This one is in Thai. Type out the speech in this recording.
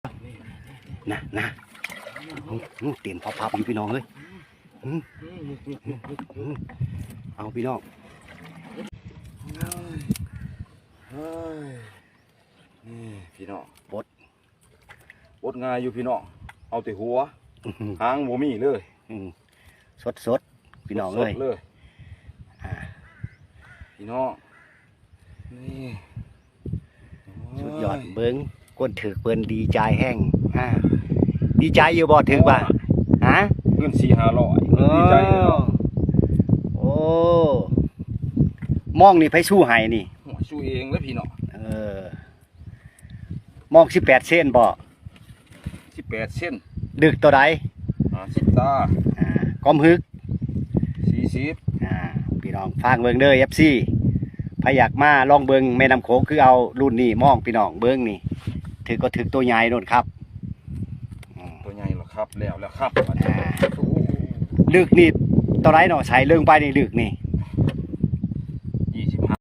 นะเตียนพับอยู่พี่น้องเลยเอาพี่น้องนี่พี่น้องบดง่ายอยู่พี่น้องเอาแต่หัวหางบ่มีเลยสดพี่น้องเลยพี่น้องนี่สุดยอดเบิ้งก้นถือเปิ้นดีใจแห้งดีใจอยู่บ่ถึงป่ะฮะเงิน400-500ดีใจเลยเนาะโอ้มองนี่ไผสู้ให้นี่สู้เองแล้วพี่น้องมอง18เส้นบ่18เส้นดึกตัวใด50ตาก้อมฮึก40พี่น้องฟังเบิ่งเด้อ FC พอยากมาลองเบิ่งแม่น้ำโขงคือเอารุ่นนี้มองพี่น้องเบิ่งนี่ถือก็ถือตัวใหญ่โน่นครับตัวใหญ่หรอครับแล้วครับลึกนี่ตัวไรเนาะใส่เรื่องไปนี่ลึกนี่